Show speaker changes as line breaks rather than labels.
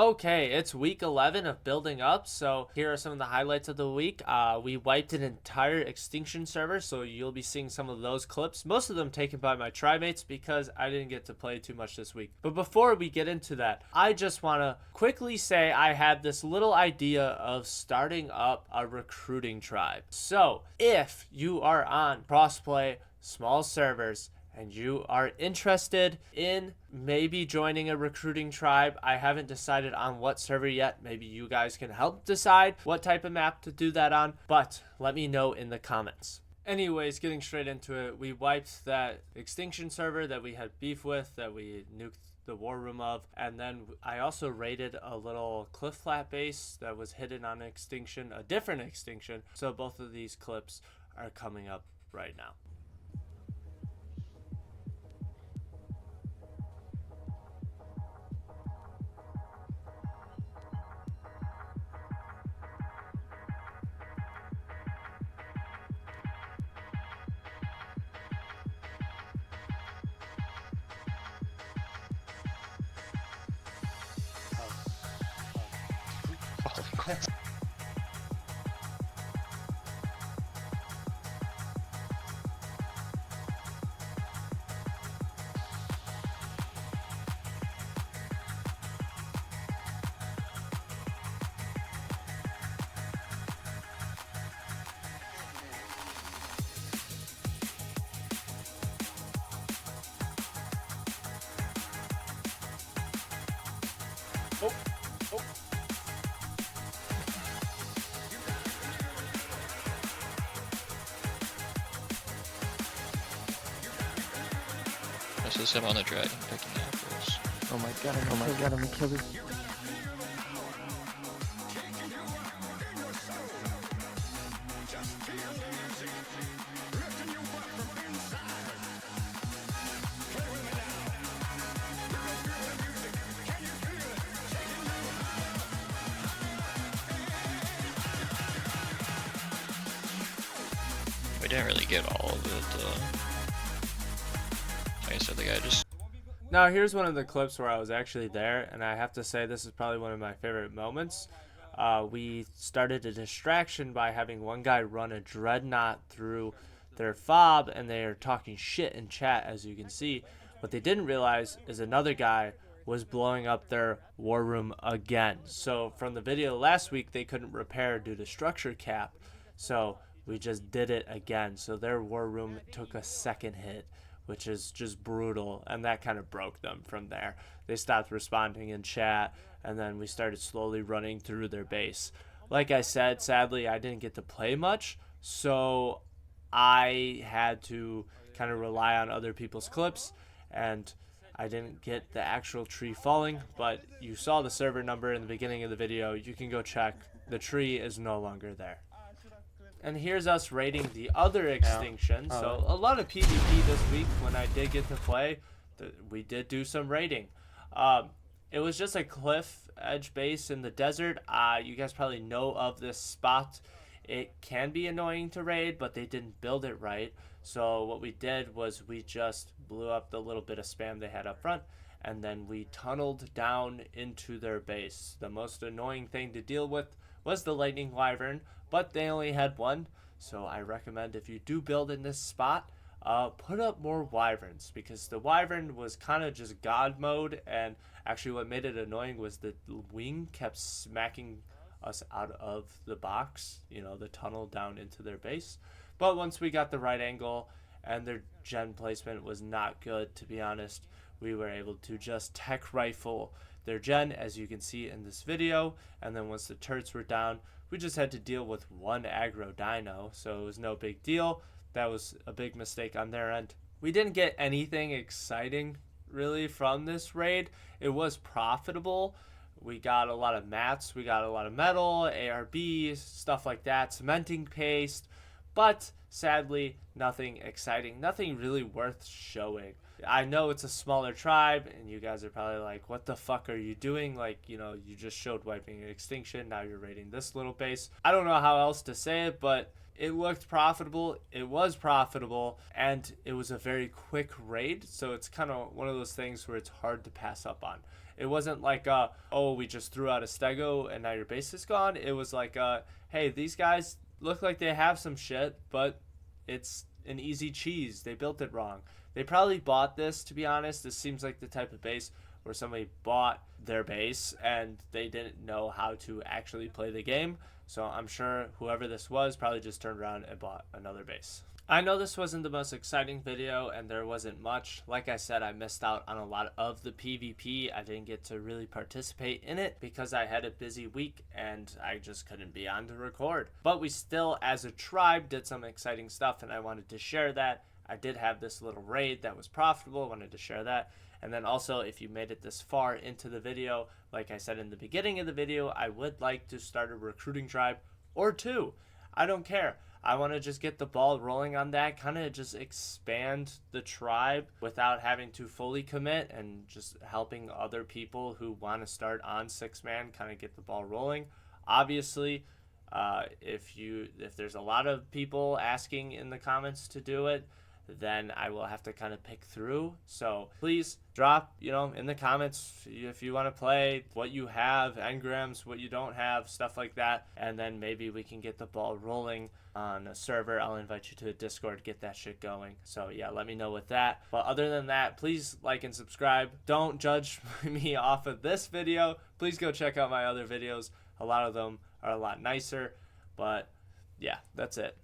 Okay, it's week 11 of building up, so here are some of the highlights of the week. We wiped an entire Extinction server, so you'll be seeing some of those clips, most of them taken by my trimates because I didn't get to play too much this week. But before we get into that, I just want to quickly say I had this little idea of starting up a recruiting tribe. So if you are on crossplay, small servers, and you are interested in maybe joining a recruiting tribe, I haven't decided on what server yet. Maybe you guys can help decide what type of map to do that on, but let me know in the comments. Anyways, getting straight into it, we wiped that Extinction server that we had beef with, that we nuked the war room of, and then I also raided a little cliff flat base that was hidden on Extinction, a different Extinction, so both of these clips are coming up right now. Oh, oh.
This is him on the dragon picking apples.
Oh my god, I'm gonna kill this.
We didn't really get all of it. Like I said, the guy just.
Now here's one of the clips where I was actually there, and I have to say this is probably one of my favorite moments. We started a distraction by having one guy run a dreadnought through their fob, and they are talking shit in chat, as you can see. What they didn't realize is another guy was blowing up their war room again. So from the video last week, they couldn't repair due to structure cap, so we just did it again. So their war room took a second hit, which is just brutal, and that kind of broke them from there. They stopped responding in chat, and then we started slowly running through their base. Like I said, sadly, I didn't get to play much, so I had to kind of rely on other people's clips, and I didn't get the actual tree falling, but you saw the server number in the beginning of the video. You can go check. The tree is no longer there. And here's us raiding the other Extinction. So a lot of PvP this week when I did get to play. We did do some raiding. It was just a cliff edge base in the desert. You guys probably know of this spot. It can be annoying to raid, but they didn't build it right. So what we did was we just blew up the little bit of spam they had up front, and then we tunneled down into their base. The most annoying thing to deal with was the lightning wyvern, but they only had one, so I recommend if you do build in this spot, put up more wyverns, because the wyvern was kind of just god mode, and actually what made it annoying was the wing kept smacking us out of the box, you know, the tunnel down into their base. But once we got the right angle, and their gen placement was not good, to be honest, we were able to just tech rifle their gen, as you can see in this video. And then once the turrets were down, we just had to deal with one aggro dino, so it was no big deal. That was a big mistake on their end. We didn't get anything exciting really from this raid. It was profitable. We got a lot of mats, we got a lot of metal, ARB, stuff like that, cementing paste, but sadly nothing exciting, nothing really worth showing. I know it's a smaller tribe, and you guys are probably like, what the fuck are you doing? Like, you know, you just showed wiping an Extinction, now you're raiding this little base. I don't know how else to say it, but it looked profitable, it was profitable, and it was a very quick raid, so it's kind of one of those things where it's hard to pass up on. It wasn't like, oh, we just threw out a stego and now your base is gone. It was like, hey, these guys look like they have some shit, but it's an easy cheese. They built it wrong. They probably bought this, to be honest. This seems like the type of base where somebody bought their base and they didn't know how to actually play the game. So I'm sure whoever this was probably just turned around and bought another base. I know this wasn't the most exciting video and there wasn't much. Like I said, I missed out on a lot of the PvP. I didn't get to really participate in it because I had a busy week and I just couldn't be on to record. But we still, as a tribe, did some exciting stuff and I wanted to share that. I did have this little raid that was profitable. I wanted to share that. And then also, if you made it this far into the video, like I said in the beginning of the video, I would like to start a recruiting tribe or two. I don't care. I want to just get the ball rolling on that, kind of just expand the tribe without having to fully commit and just helping other people who want to start on 6-man kind of get the ball rolling. Obviously, if there's a lot of people asking in the comments to do it, then I will have to kind of pick through. So please drop, in the comments if you want to play, what you have, engrams, what you don't have, stuff like that. And then maybe we can get the ball rolling on a server. I'll invite you to a Discord, get that shit going. So yeah, let me know with that. But other than that, please like and subscribe. Don't judge me off of this video. Please go check out my other videos. A lot of them are a lot nicer. But yeah, that's it.